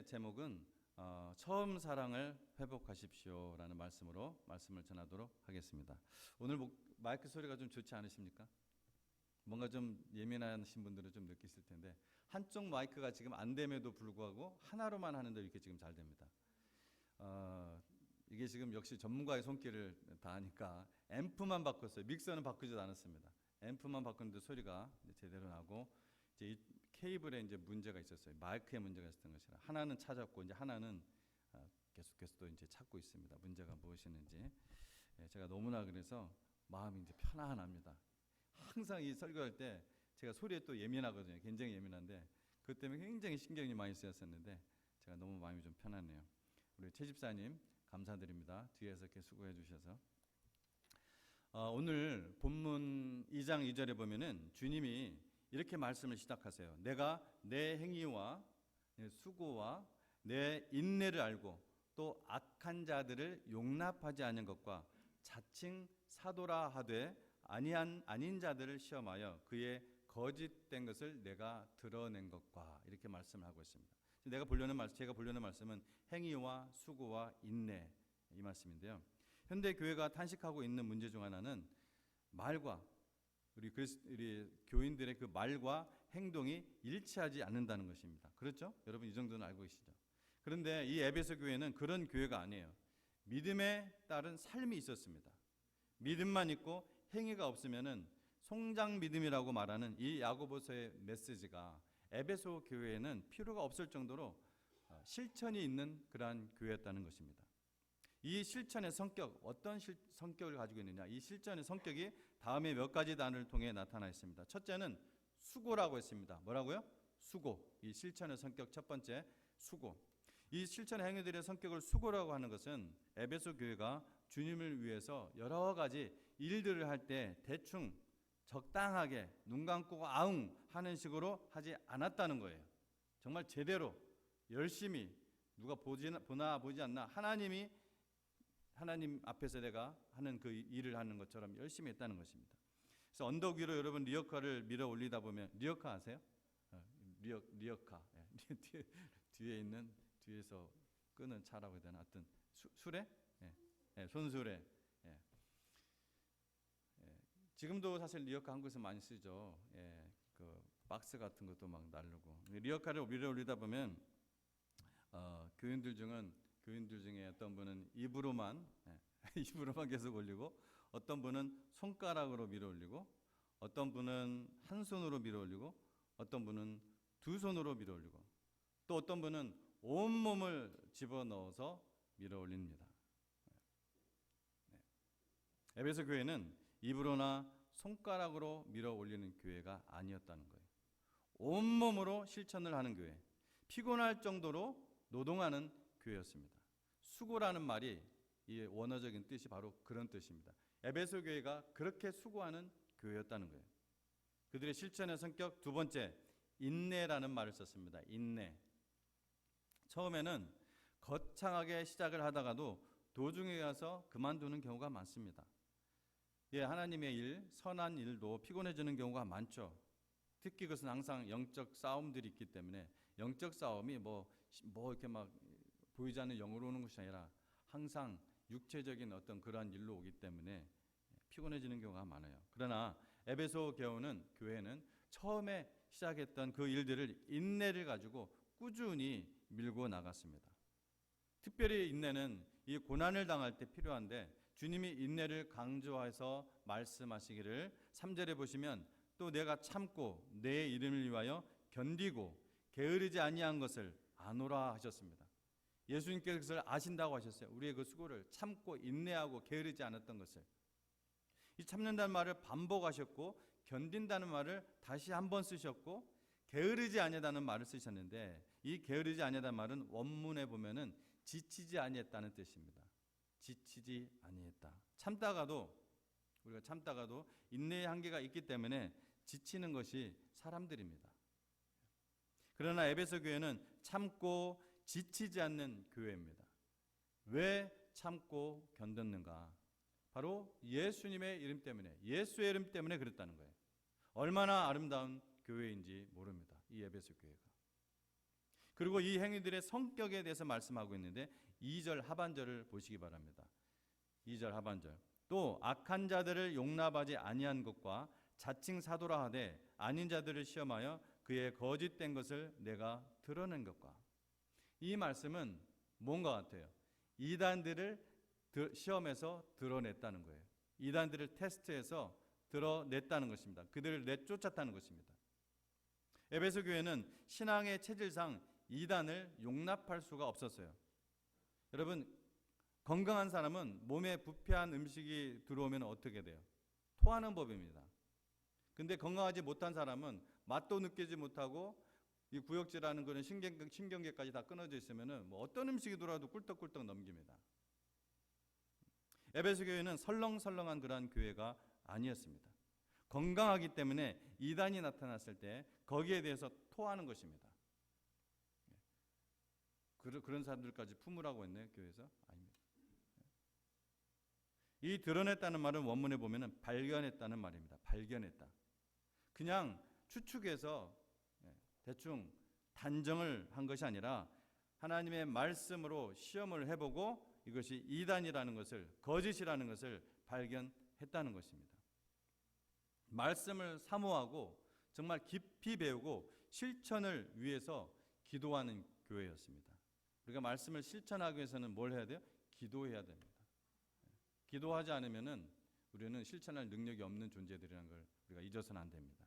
제목은 처음 사랑을 회복하십시오라는 말씀으로 말씀을 전하도록 하겠습니다. 오늘 마이크 소리가 좀 좋지 않으십니까? 뭔가 좀 예민하신 분들은 좀 느끼실 텐데 한쪽 마이크가 지금 안 됨에도 불구하고 하나로만 하는데 이렇게 지금 잘 됩니다. 이게 지금 역시 전문가의 손길을 다하니까 앰프만 바꿨어요. 믹서는 바꾸지도 않았습니다. 앰프만 바꿨는데 소리가 제대로 나고 이제 이 케이블에 이제 문제가 있었어요. 마이크에 문제가 있었던 것이라 하나는 찾았고 이제 하나는 계속해서 또 이제 찾고 있습니다. 문제가 무엇이었는지 제가 너무나 그래서 마음이 이제 편안합니다. 항상 이 설교할 때 제가 소리에 또 예민하거든요. 굉장히 예민한데 그 때문에 굉장히 신경이 많이 쓰였었는데 제가 너무 마음이 좀 편하네요. 우리 최 집사님 감사드립니다. 뒤에서 이렇게 수고해 주셔서. 오늘 본문 2장 2절에 보면은 주님이 이렇게 말씀을 시작하세요. 내가 내 행위와 내 수고와 내 인내를 알고 또 악한 자들을 용납하지 않은 것과 자칭 사도라 하되 아닌 자들을 시험하여 그의 거짓된 것을 내가 드러낸 것과 이렇게 말씀을 하고 있습니다. 제가 보려는 말씀은 행위와 수고와 인내 이 말씀인데요. 현대 교회가 탄식하고 있는 문제 중 하나는 말과 우리 교인들의 그 말과 행동이 일치하지 않는다는 것입니다. 그렇죠? 여러분 이 정도는 알고 계시죠? 그런데 이 에베소 교회는 그런 교회가 아니에요. 믿음에 따른 삶이 있었습니다. 믿음만 있고 행위가 없으면은 송장 믿음이라고 말하는 이 야고보서의 메시지가 에베소 교회에는 필요가 없을 정도로 실천이 있는 그러한 교회였다는 것입니다. 이 실천의 성격, 어떤 성격을 가지고 있느냐? 이 실천의 성격이 다음에 몇 가지 단어를 통해 나타나 있습니다. 첫째는 수고라고 했습니다. 뭐라고요? 수고. 이 실천의 성격 첫 번째 수고. 이 실천의 행위들의 성격을 수고라고 하는 것은 에베소 교회가 주님을 위해서 여러 가지 일들을 할 때 대충 적당하게 눈 감고 아웅 하는 식으로 하지 않았다는 거예요. 정말 제대로 열심히 누가 보나 보지 않나 하나님 앞에서 내가 하는 그 일을 하는 것처럼 열심히 했다는 것입니다. 그래서 언덕 위로 여러분 리어카를 밀어 올리다 보면 리어카 아세요? 리어카 뒤에 있는 뒤에서 끄는 차라고 해야 되나? 하여튼 수레? 손수레. 지금도 사실 리어카 한국에서 많이 쓰죠. 그 박스 같은 것도 막 나르고. 리어카를 밀어 올리다 보면 교인들 중에 어떤 분은 입으로만 계속 올리고 어떤 분은 손가락으로 밀어 올리고 어떤 분은 한 손으로 밀어 올리고 어떤 분은 두 손으로 밀어 올리고 또 어떤 분은 온몸을 집어넣어서 밀어 올립니다. 에베소 교회는 입으로나 손가락으로 밀어 올리는 교회가 아니었다는 거예요. 온몸으로 실천을 하는 교회, 피곤할 정도로 노동하는 교회였습니다. 수고라는 말이 이 원어적인 뜻이 바로 그런 뜻입니다. 에베소 교회가 그렇게 수고하는 교회였다는 거예요. 그들의 실천의 성격 두 번째, 인내라는 말을 썼습니다. 인내. 처음에는 거창하게 시작을 하다가도 도중에 가서 그만두는 경우가 많습니다. 하나님의 일, 선한 일도 피곤해지는 경우가 많죠. 특히 그것은 항상 영적 싸움들이 있기 때문에 영적 싸움이 뭐 이렇게 막 보이지 않는 영으로 오는 것이 아니라 항상 육체적인 어떤 그러한 일로 오기 때문에 피곤해지는 경우가 많아요. 그러나 에베소 교회는 처음에 시작했던 그 일들을 인내를 가지고 꾸준히 밀고 나갔습니다. 특별히 인내는 이 고난을 당할 때 필요한데 주님이 인내를 강조해서 말씀하시기를 3절에 보시면 또 내가 참고 내 이름을 위하여 견디고 게으르지 아니한 것을 아노라 하셨습니다. 예수님께서 그것을 아신다고 하셨어요. 우리의 그 수고를 참고 인내하고 게으르지 않았던 것을. 이 참는다는 말을 반복하셨고 견딘다는 말을 다시 한번 쓰셨고 게으르지 아니하다는 말을 쓰셨는데 이 게으르지 아니하다는 말은 원문에 보면은 지치지 아니했다는 뜻입니다. 지치지 아니했다. 우리가 참다가도 인내의 한계가 있기 때문에 지치는 것이 사람들입니다. 그러나 에베소 교회는 참고 지치지 않는 교회입니다. 왜 참고 견뎠는가? 바로 예수님의 이름 때문에, 예수의 이름 때문에 그랬다는 거예요. 얼마나 아름다운 교회인지 모릅니다. 이 에베소 교회가. 그리고 이 행위들의 성격에 대해서 말씀하고 있는데 2절 하반절을 보시기 바랍니다. 2절 하반절. 또 악한 자들을 용납하지 아니한 것과 자칭 사도라 하되 아닌 자들을 시험하여 그의 거짓된 것을 내가 드러낸 것과. 이 말씀은 뭔가 같아요. 이단들을 시험해서 드러냈다는 거예요. 이단들을 테스트해서 드러냈다는 것입니다. 그들을 내쫓았다는 것입니다. 에베소 교회는 신앙의 체질상 이단을 용납할 수가 없었어요. 여러분, 건강한 사람은 몸에 부패한 음식이 들어오면 어떻게 돼요? 토하는 법입니다. 근데 건강하지 못한 사람은 맛도 느끼지 못하고 이 구역질하는 그런 신경계까지 다 끊어져 있으면은 뭐 어떤 음식이 들어와도 꿀떡꿀떡 넘깁니다. 에베소 교회는 설렁설렁한 그러한 교회가 아니었습니다. 건강하기 때문에 이단이 나타났을 때 거기에 대해서 토하는 것입니다. 그런 사람들까지 품으라고 했네요, 교회에서? 아닙니다. 이 드러냈다는 말은 원문에 보면은 발견했다는 말입니다. 발견했다. 그냥 추측해서 대충 단정을 한 것이 아니라 하나님의 말씀으로 시험을 해보고 이것이 이단이라는 것을, 거짓이라는 것을 발견했다는 것입니다. 말씀을 사모하고 정말 깊이 배우고 실천을 위해서 기도하는 교회였습니다. 우리가 말씀을 실천하기 위해서는 뭘 해야 돼요? 기도해야 됩니다. 기도하지 않으면은 우리는 실천할 능력이 없는 존재들이라는 걸 우리가 잊어서는 안 됩니다.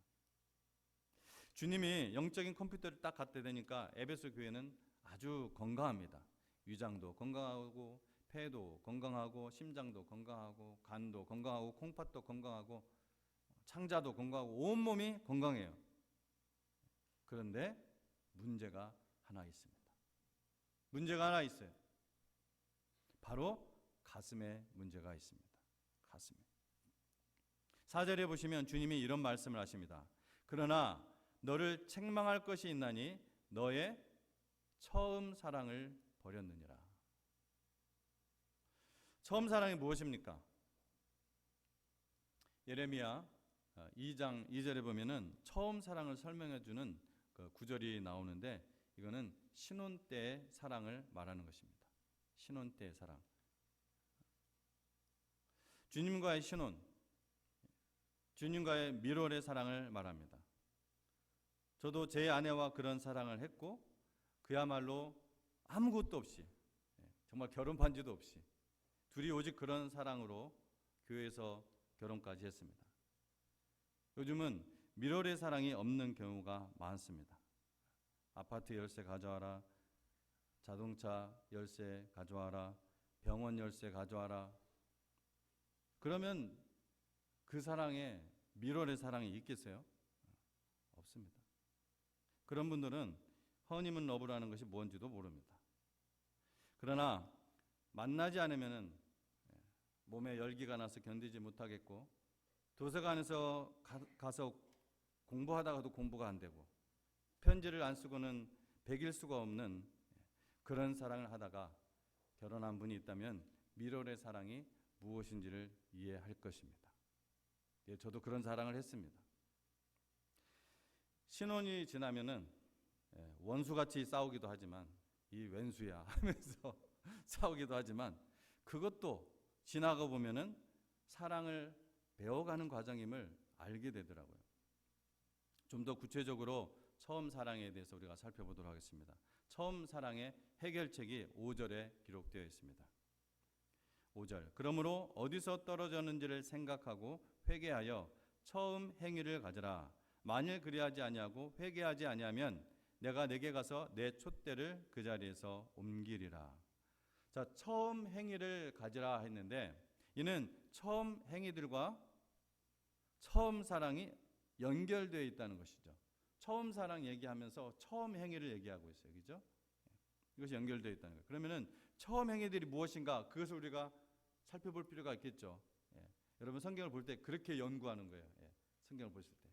주님이 영적인 컴퓨터를 딱 갖다 대니까 에베소 교회는 아주 건강합니다. 위장도 건강하고 폐도 건강하고 심장도 건강하고 간도 건강하고 콩팥도 건강하고 창자도 건강하고 온몸이 건강해요. 그런데 문제가 하나 있습니다. 문제가 하나 있어요. 바로 가슴에 문제가 있습니다. 가슴에. 4절에 보시면 주님이 이런 말씀을 하십니다. 그러나 너를 책망할 것이 있나니 너의 처음 사랑을 버렸느니라. 처음 사랑이 무엇입니까? 예레미야 2장 2절에 보면은 처음 사랑을 설명해 주는 그 구절이 나오는데 이거는 신혼 때의 사랑을 말하는 것입니다. 신혼 때의 사랑. 주님과의 신혼, 주님과의 밀월의 사랑을 말합니다. 저도 제 아내와 그런 사랑을 했고 그야말로 아무것도 없이 정말 결혼 반지도 없이 둘이 오직 그런 사랑으로 교회에서 결혼까지 했습니다. 요즘은 밀월의 사랑이 없는 경우가 많습니다. 아파트 열쇠 가져와라, 자동차 열쇠 가져와라, 병원 열쇠 가져와라. 그러면 그 사랑에 밀월의 사랑이 있겠어요? 없습니다. 그런 분들은 허니문 러브라는 것이 뭔지도 모릅니다. 그러나 만나지 않으면은 몸에 열기가 나서 견디지 못하겠고 도서관에서 가서 공부하다가도 공부가 안 되고 편지를 안 쓰고는 베길 수가 없는 그런 사랑을 하다가 결혼한 분이 있다면 밀월의 사랑이 무엇인지를 이해할 것입니다. 예, 저도 그런 사랑을 했습니다. 신혼이 지나면은 원수같이 싸우기도 하지만 이 웬수야 하면서 싸우기도 하지만 그것도 지나가 보면은 사랑을 배워가는 과정임을 알게 되더라고요. 좀 더 구체적으로 처음 사랑에 대해서 우리가 살펴보도록 하겠습니다. 처음 사랑의 해결책이 5절에 기록되어 있습니다. 5절. 그러므로 어디서 떨어졌는지를 생각하고 회개하여 처음 행위를 가져라. 만일 그리하지 아니하고 회개하지 아니하면 내가 내게 가서 내 촛대를 그 자리에서 옮기리라. 자, 처음 행위를 가지라 했는데 이는 처음 행위들과 처음 사랑이 연결되어 있다는 것이죠. 처음 사랑 얘기하면서 처음 행위를 얘기하고 있어요. 그죠? 이것이 연결되어 있다는 거예요. 그러면은 처음 행위들이 무엇인가 그것을 우리가 살펴볼 필요가 있겠죠. 여러분 성경을 볼 때 그렇게 연구하는 거예요. 성경을 보실 때.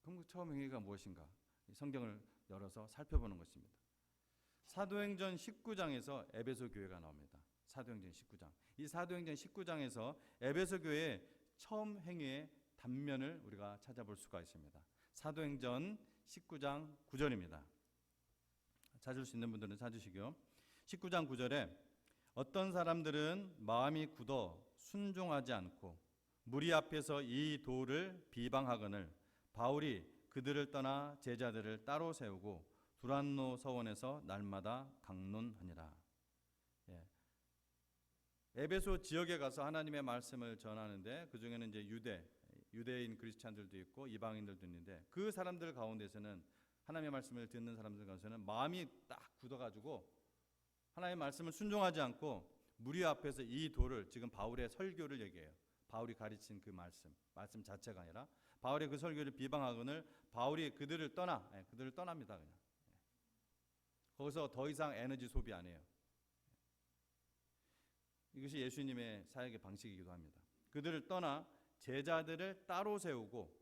그럼 처음 행위가 무엇인가? 성경을 열어서 살펴보는 것입니다. 사도행전 19장에서 에베소 교회가 나옵니다. 사도행전 19장. 이 사도행전 19장에서 에베소 교회의 처음 행위의 단면을 우리가 찾아볼 수가 있습니다. 사도행전 19장 9절입니다. 찾을 수 있는 분들은 찾으시고요. 19장 9절에 어떤 사람들은 마음이 굳어 순종하지 않고 무리 앞에서 이 도를 비방하거늘 바울이 그들을 떠나 제자들을 따로 세우고 두란노 서원에서 날마다 강론하니라. 예. 에베소 지역에 가서 하나님의 말씀을 전하는데 그 중에는 이제 유대인 크리스찬들도 있고 이방인들도 있는데 그 사람들 가운데서는 하나님의 말씀을 듣는 사람들 가운데서는 마음이 딱 굳어가지고 하나님의 말씀을 순종하지 않고 무리 앞에서 이 도를 지금 바울의 설교를 얘기해요. 바울이 가르친 그 말씀 자체가 아니라 바울의 그 설교를 비방하거늘 바울이 그들을 떠납니다. 그냥. 거기서 더 이상 에너지 소비 안 해요. 이것이 예수님의 사역의 방식이기도 합니다. 그들을 떠나 제자들을 따로 세우고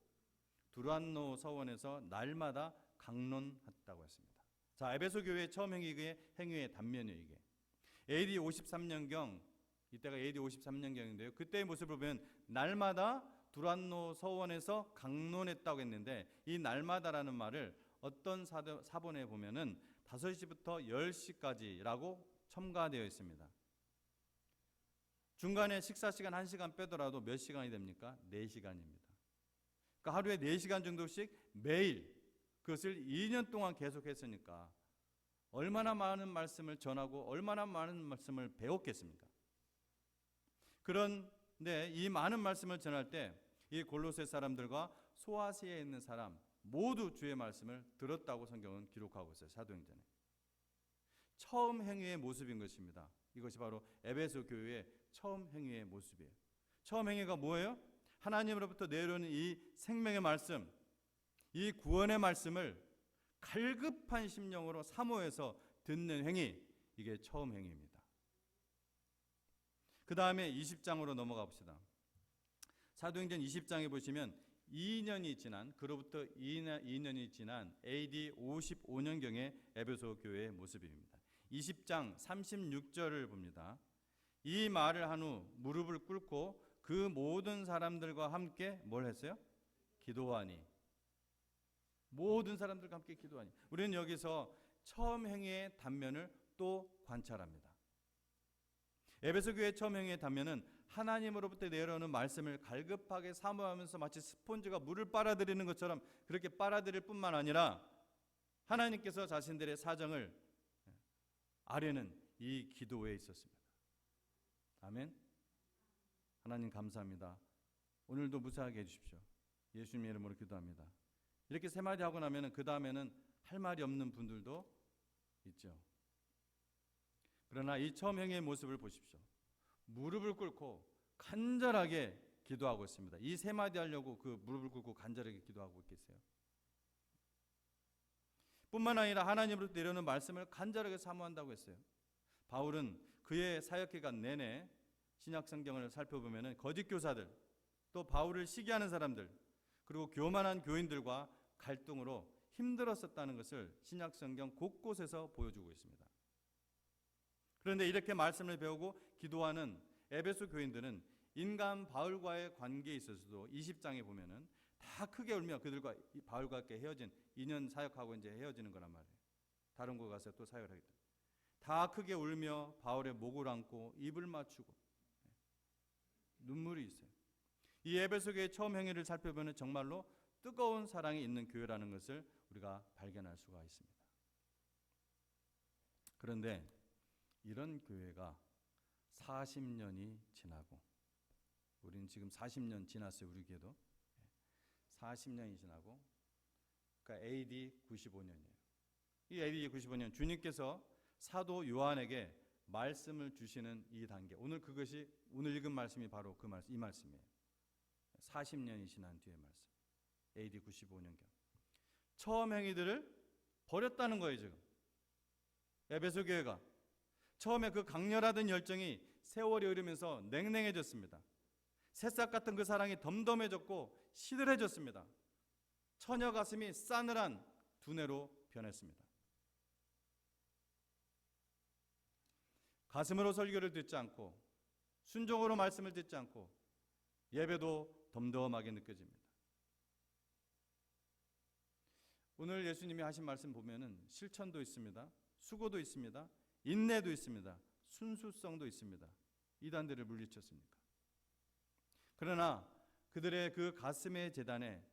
두란노 서원에서 날마다 강론했다고 했습니다. 자, 에베소 교회의 처음 행위의 단면이에요. 이게 AD 53년경, 이때가 AD 53년경인데요. 그때의 모습을 보면 날마다 두란노 서원에서 강론했다고 했는데 이 날마다라는 말을 어떤 사본에 보면은 5시부터 10시까지라고 첨가되어 있습니다. 중간에 식사 시간 1시간 빼더라도 몇 시간이 됩니까? 4시간입니다. 그러니까 하루에 4시간 정도씩 매일 그것을 2년 동안 계속했으니까 얼마나 많은 말씀을 전하고 얼마나 많은 말씀을 배웠겠습니까? 그런데 이 많은 말씀을 전할 때 이 골로새 사람들과 소아시아에 있는 사람 모두 주의 말씀을 들었다고 성경은 기록하고 있어요. 사도행전에. 처음 행위의 모습인 것입니다. 이것이 바로 에베소 교회의 처음 행위의 모습이에요. 처음 행위가 뭐예요? 하나님으로부터 내려오는 이 생명의 말씀, 이 구원의 말씀을 갈급한 심령으로 사모해서 듣는 행위, 이게 처음 행위입니다. 그 다음에 20장으로 넘어가 봅시다. 사도행전 20장에 보시면 2년이 지난, 그로부터 2년이 지난 AD 55년경의 에베소 교회의 모습입니다. 20장 36절을 봅니다. 이 말을 한 후 무릎을 꿇고 그 모든 사람들과 함께 뭘 했어요? 기도하니. 모든 사람들과 함께 기도하니. 우리는 여기서 처음 행위의 단면을 또 관찰합니다. 에베소 교회의 처음 행위의 단면은 하나님으로부터 내려오는 말씀을 갈급하게 사모하면서 마치 스폰지가 물을 빨아들이는 것처럼 그렇게 빨아들일 뿐만 아니라 하나님께서 자신들의 사정을 아뢰는 이 기도에 있었습니다. 아멘. 하나님 감사합니다. 오늘도 무사하게 해주십시오. 예수님의 이름으로 기도합니다. 이렇게 세 마디 하고 나면 그 다음에는 할 말이 없는 분들도 있죠. 그러나 이 처음 행위의 모습을 보십시오. 무릎을 꿇고 간절하게 기도하고 있습니다. 이 세 마디 하려고 그 무릎을 꿇고 간절하게 기도하고 있겠어요? 뿐만 아니라 하나님으로부터 내려오는 말씀을 간절하게 사모한다고 했어요. 바울은 그의 사역 기간 내내 신약 성경을 살펴보면 거짓 교사들, 또 바울을 시기하는 사람들, 그리고 교만한 교인들과 갈등으로 힘들었었다는 것을 신약 성경 곳곳에서 보여주고 있습니다. 그런데 이렇게 말씀을 배우고 기도하는 에베소 교인들은 인간 바울과의 관계에 있어서도 20장에 보면은 다 크게 울며 그들과 바울과 함께 헤어진 2년 사역하고 이제 헤어지는 거란 말이에요. 다른 곳 가서 또 사역을 하겠다. 다 크게 울며 바울의 목을 안고 입을 맞추고 눈물이 있어요. 이 에베소 교회의 처음 행위를 살펴보면 정말로 뜨거운 사랑이 있는 교회라는 것을 우리가 발견할 수가 있습니다. 그런데 이런 교회가 40년이 지나고, 우리는 지금 40년 지났어요. 우리 교회도 40년이 지나고, 그러니까 AD 95년이에요. 이 AD 95년 주님께서 사도 요한에게 말씀을 주시는 이 단계, 오늘 그것이 오늘 읽은 말씀이 바로 그 말씀, 이 말씀이에요. 40년이 지난 뒤의 말씀, AD 95년경. 처음 행위들을 버렸다는 거예요. 지금 에베소 교회가 처음에 그 강렬하던 열정이 세월이 흐르면서 냉랭해졌습니다. 새싹 같은 그 사랑이 덤덤해졌고 시들해졌습니다. 처녀 가슴이 싸늘한 두뇌로 변했습니다. 가슴으로 설교를 듣지 않고 순종으로 말씀을 듣지 않고 예배도 덤덤하게 느껴집니다. 오늘 예수님이 하신 말씀 보면은 실천도 있습니다. 수고도 있습니다. 인내도 있습니다. 순수성도 있습니다. 이단들을 물리쳤으니까. 그러나 그들의 그 가슴의 제단에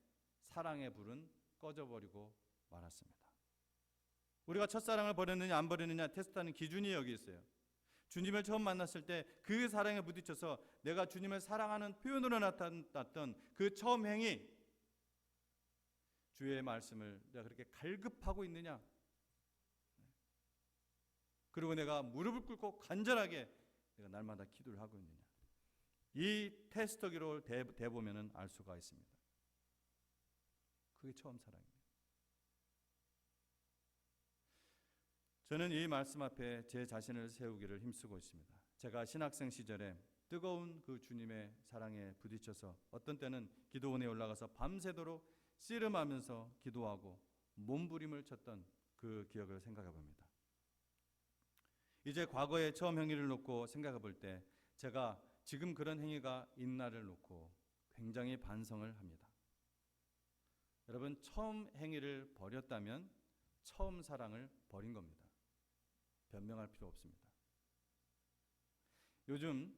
사랑의 불은 꺼져버리고 말았습니다. 우리가 첫사랑을 버렸느냐 안 버렸느냐 테스트하는 기준이 여기 있어요. 주님을 처음 만났을 때 그 사랑에 부딪혀서 내가 주님을 사랑하는 표현으로 나타났던 그 처음 행위, 주의 말씀을 내가 그렇게 갈급하고 있느냐, 그리고 내가 무릎을 꿇고 간절하게 내가 날마다 기도를 하고 있느냐, 이 테스트기로 대보면은 알 수가 있습니다. 그게 처음 사랑입니다. 저는 이 말씀 앞에 제 자신을 세우기를 힘쓰고 있습니다. 제가 신학생 시절에 뜨거운 그 주님의 사랑에 부딪혀서 어떤 때는 기도원에 올라가서 밤새도록 씨름하면서 기도하고 몸부림을 쳤던 그 기억을 생각해 봅니다. 이제 과거의 처음 행위를 놓고 생각해 볼 때 제가 지금 그런 행위가 있나를 놓고 굉장히 반성을 합니다. 여러분, 처음 행위를 버렸다면 처음 사랑을 버린 겁니다. 변명할 필요 없습니다. 요즘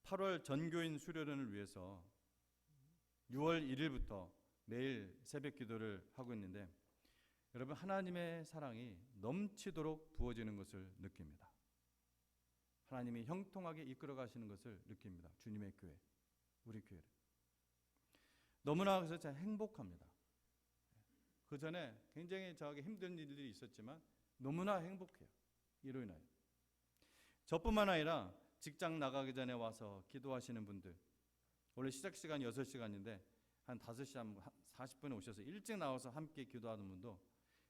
8월 전교인 수련회를 위해서 6월 1일부터 매일 새벽 기도를 하고 있는데 여러분, 하나님의 사랑이 넘치도록 부어지는 것을 느낍니다. 하나님이 형통하게 이끌어 가시는 것을 느낍니다. 주님의 교회, 우리 교회를. 너무나 그래서 참 행복합니다. 그 전에 굉장히 저에게 힘든 일들이 있었지만 너무나 행복해요. 이로 인하여. 저뿐만 아니라 직장 나가기 전에 와서 기도하시는 분들, 원래 시작 시간이 6시간인데 한 5시 한 40분에 오셔서 일찍 나와서 함께 기도하는 분도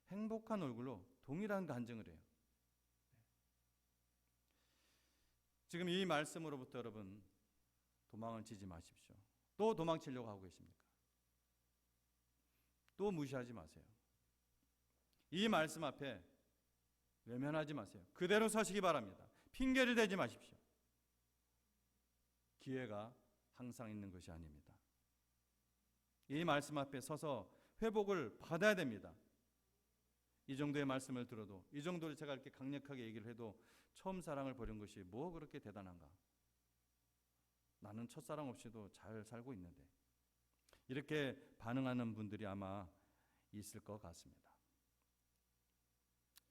행복한 얼굴로 동일한 간증을 해요. 지금 이 말씀으로부터 여러분 도망을 치지 마십시오. 또 도망치려고 하고 계십니까? 또 무시하지 마세요. 이 말씀 앞에 외면하지 마세요. 그대로 서시기 바랍니다. 핑계를 대지 마십시오. 기회가 항상 있는 것이 아닙니다. 이 말씀 앞에 서서 회복을 받아야 됩니다. 이 정도의 말씀을 들어도, 이 정도를 제가 이렇게 강력하게 얘기를 해도 처음 사랑을 버린 것이 뭐 그렇게 대단한가? 나는 첫사랑 없이도 잘 살고 있는데, 이렇게 반응하는 분들이 아마 있을 것 같습니다.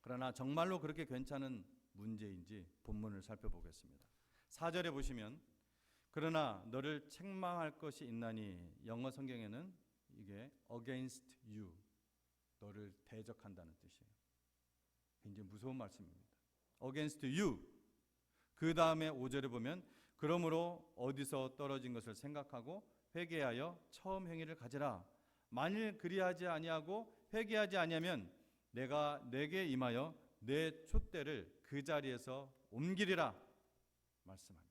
그러나 정말로 그렇게 괜찮은 문제인지 본문을 살펴보겠습니다. 4절에 보시면 그러나 너를 책망할 것이 있나니, 영어 성경에는 이게 against you, 너를 대적한다는 뜻이에요. 굉장히 무서운 말씀입니다. against you. 그 다음에 5절에 보면 그러므로 어디서 떨어진 것을 생각하고 회개하여 처음 행위를 가지라. 만일 그리하지 아니하고 회개하지 아니하면 내가 내게 임하여 내 촛대를 그 자리에서 옮기리라 말씀합니다.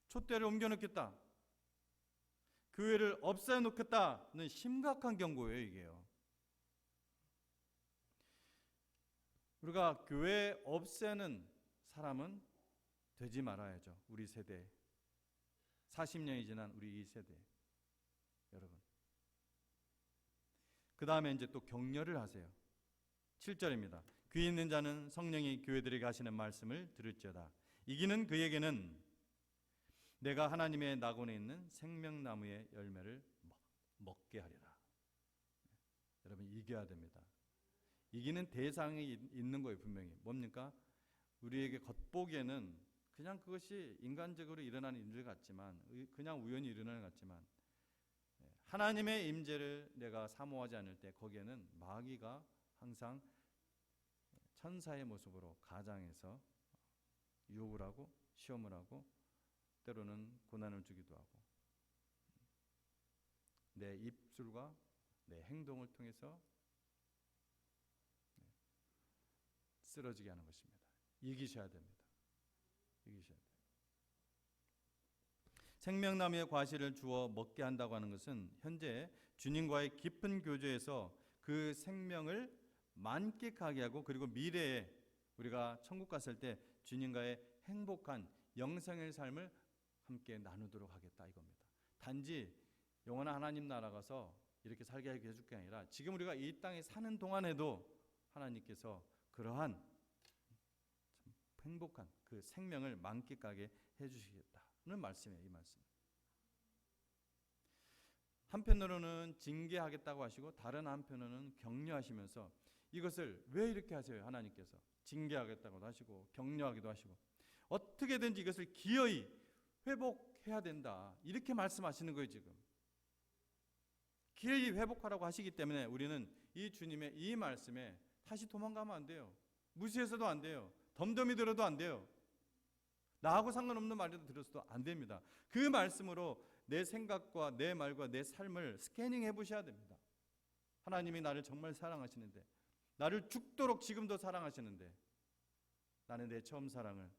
촛대를 옮겨놓겠다, 교회를 없애 놓겠다는 심각한 경고예요. 이게요. 우리가 교회 없애는 사람은 되지 말아야죠. 우리 세대, 40년이 지난 우리 이 세대 여러분. 그 다음에 이제 또 격려를 하세요. 7절입니다. 귀 있는 자는 성령이 교회들에게 하시는 말씀을 들을지어다. 이기는 그에게는 내가 하나님의 낙원에 있는 생명나무의 열매를 먹게 하리라. 여러분, 이겨야 됩니다. 이기는 대상이 있는 거예요. 분명히. 뭡니까? 우리에게 겉보기에는 그냥 그것이 인간적으로 일어나는 일들 같지만, 그냥 우연히 일어나는 것 같지만, 하나님의 임재를 내가 사모하지 않을 때 거기에는 마귀가 항상 천사의 모습으로 가장해서 유혹을 하고 시험을 하고 때로는 고난을 주기도 하고 내 입술과 내 행동을 통해서 쓰러지게 하는 것입니다. 이기셔야 됩니다. 이기셔야 돼요. 생명나무의 과실을 주어 먹게 한다고 하는 것은 현재 주님과의 깊은 교제에서 그 생명을 만끽하게 하고, 그리고 미래에 우리가 천국 갔을 때 주님과의 행복한 영생의 삶을 함께 나누도록 하겠다 이겁니다. 단지 영원한 하나님 나라 가서 이렇게 살게 해줄 게 아니라 지금 우리가 이 땅에 사는 동안에도 하나님께서 그러한 참 행복한 그 생명을 만끽하게 해주시겠다는 말씀이에요. 이 말씀. 한편으로는 징계하겠다고 하시고 다른 한편으로는 격려하시면서 이것을 왜 이렇게 하세요? 하나님께서 징계하겠다고도 하시고 격려하기도 하시고 어떻게든지 이것을 기어이 회복해야 된다 이렇게 말씀하시는 거예요. 지금 기어이 회복하라고 하시기 때문에 우리는 이 주님의 이 말씀에 다시 도망가면 안 돼요. 무시해서도 안 돼요. 덤덤히 들어도 안 돼요. 나하고 상관없는 말이라도 들었어도 안 됩니다. 그 말씀으로 내 생각과 내 말과 내 삶을 스캐닝 해보셔야 됩니다. 하나님이 나를 정말 사랑하시는데, 나를 죽도록 지금도 사랑하시는데 나는 내 처음 사랑을,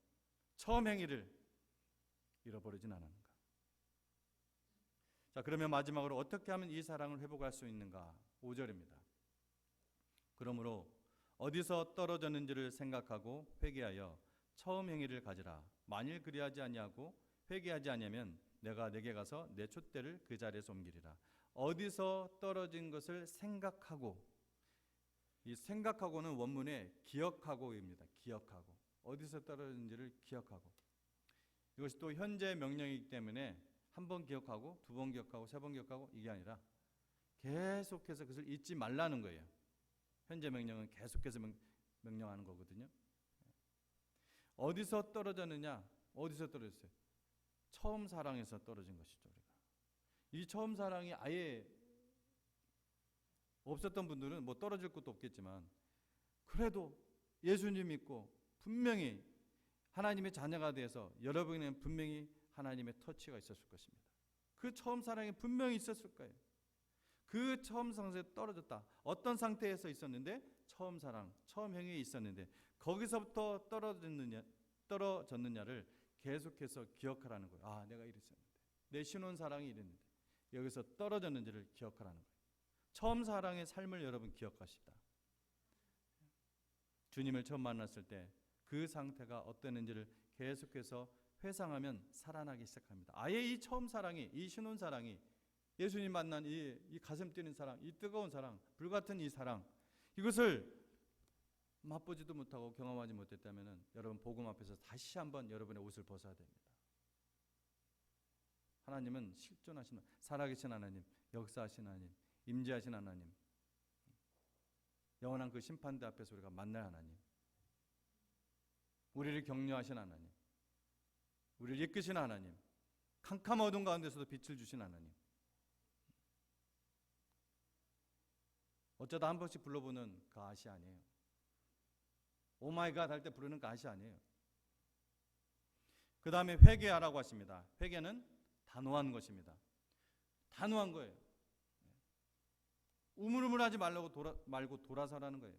처음 행위를 잃어버리진 않았는가. 자, 그러면 마지막으로 어떻게 하면 이 사랑을 회복할 수 있는가? 5절입니다. 그러므로 어디서 떨어졌는지를 생각하고 회개하여 처음 행위를 가지라. 만일 그리하지 아니하고 회개하지 아니하면 내가 내게 가서 내 촛대를 그 자리에서 옮기리라. 어디서 떨어진 것을 생각하고, 이 생각하고는 원문에 기억하고입니다. 기억하고, 어디서 떨어진지를 기억하고. 이것이 또 현재 명령이기 때문에 한 번 기억하고 두 번 기억하고 세 번 기억하고 이게 아니라 계속해서 그것을 잊지 말라는 거예요. 현재 명령은 계속해서 명령하는 거거든요. 어디서 떨어졌느냐? 어디서 떨어졌어요? 처음 사랑에서 떨어진 것이죠. 우리가 이 처음 사랑이 아예 없었던 분들은 뭐 떨어질 것도 없겠지만 그래도 예수님 믿고 분명히 하나님의 자녀가 돼서 여러분에는 분명히 하나님의 터치가 있었을 것입니다. 그 처음 사랑이 분명히 있었을 거예요. 그 처음 상태에 떨어졌다. 어떤 상태에서 있었는데 처음 사랑, 처음 행위에 있었는데 거기서부터 떨어졌느냐를 계속해서 기억하라는 거예요. 아, 내가 이랬었는데, 내 신혼 사랑이 이랬는데 여기서 떨어졌는지를 기억하라는 거예요. 처음 사랑의 삶을 여러분 기억하시다. 주님을 처음 만났을 때 그 상태가 어땠는지를 계속해서 회상하면 살아나기 시작합니다. 아예 이 처음 사랑이, 이 신혼 사랑이, 예수님 만난 이 가슴 뛰는 사랑, 이 뜨거운 사랑, 불같은 이 사랑, 이것을 맛보지도 못하고 경험하지 못했다면 여러분 복음 앞에서 다시 한번 여러분의 옷을 벗어야 됩니다. 하나님은 실존하신, 살아계신 하나님, 역사하신 하나님, 임재하신 하나님, 영원한 그 심판대 앞에서 우리가 만날 하나님, 우리를 격려하신 하나님, 우리를 이끄신 하나님, 캄캄한 어둠 가운데서도 빛을 주신 하나님. 어쩌다 한 번씩 불러보는 그 아시 아니에요. 오마이갓 할 때 부르는 그 아시 아니에요. 그 다음에 회개하라고 하십니다. 회개는 단호한 것입니다. 단호한 거예요. 우물우물하지 말고 돌아서라는 거예요.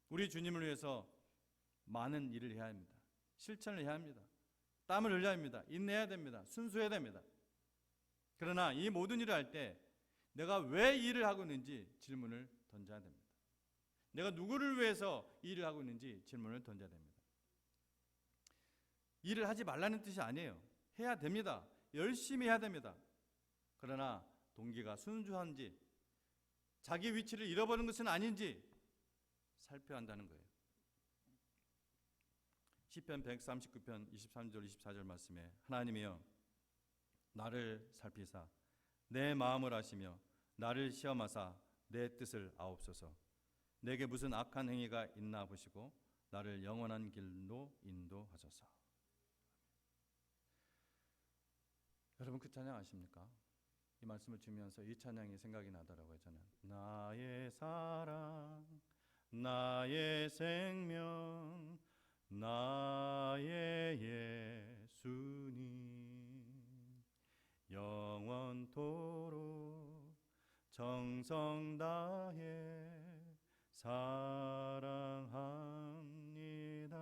우리 주님을 위해서 많은 일을 해야 합니다. 실천을 해야 합니다. 땀을 흘려야 합니다. 인내해야 됩니다. 순수해야 됩니다. 그러나 이 모든 일을 할 때 내가 왜 이 일을 하고 있는지 질문을 던져야 됩니다. 내가 누구를 위해서 이 일을 하고 있는지 질문을 던져야 됩니다. 일을 하지 말라는 뜻이 아니에요. 해야 됩니다. 열심히 해야 됩니다. 그러나 동기가 순수한지, 자기 위치를 잃어버린 것은 아닌지 살펴야 한다는 거예요. 시편 139편 23절 24절 말씀에 하나님이여 나를 살피사 내 마음을 아시며 나를 시험하사 내 뜻을 아옵소서. 내게 무슨 악한 행위가 있나 보시고 나를 영원한 길로 인도하소서. 여러분 그 찬양 아십니까? 이 말씀을 주면서 이 찬양이 생각이 나더라고요. 저는 나의 사랑, 나의 생명, 나의 예수님, 영원토록 정성 다해 사랑합니다.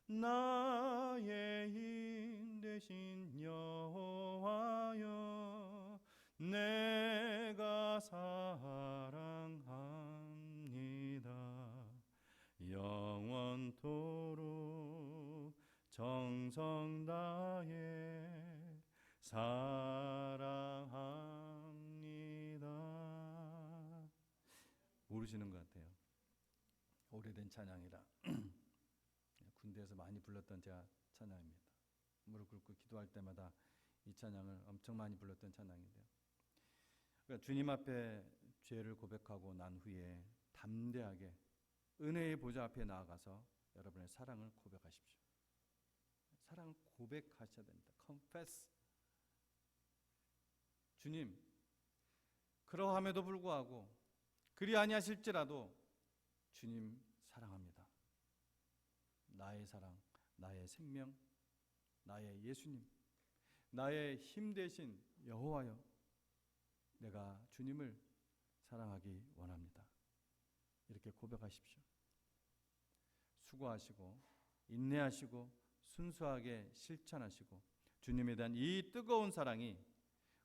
나의 힘 되신 여호와여 내가 사랑합니다. 영원토록 정성 다해 사랑합니다. 모르시는 것 같아요. 오래된 찬양이라 군대에서 많이 불렀던 제가 찬양입니다. 무릎 꿇고 기도할 때마다 이 찬양을 엄청 많이 불렀던 찬양인데요. 그러니까 주님 앞에 죄를 고백하고 난 후에 담대하게 은혜의 보좌 앞에 나아가서 여러분의 사랑을 고백하십시오. 사랑 고백하셔야 됩니다. confess. 주님, 그러함에도 불구하고 그리 아니하실지라도 주님 사랑합니다. 나의 사랑, 나의 생명, 나의 예수님, 나의 힘 되신 여호와여, 내가 주님을 사랑하기 원합니다. 이렇게 고백하십시오. 수고하시고 인내하시고 순수하게 실천하시고 주님에 대한 이 뜨거운 사랑이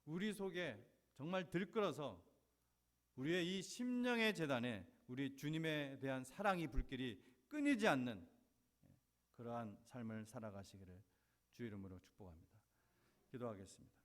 우리 속에 정말 들끓어서 우리의 이 심령의 제단에 우리 주님에 대한 사랑이 불길이 끊이지 않는 그러한 삶을 살아가시기를 주 이름으로 축복합니다. 기도하겠습니다.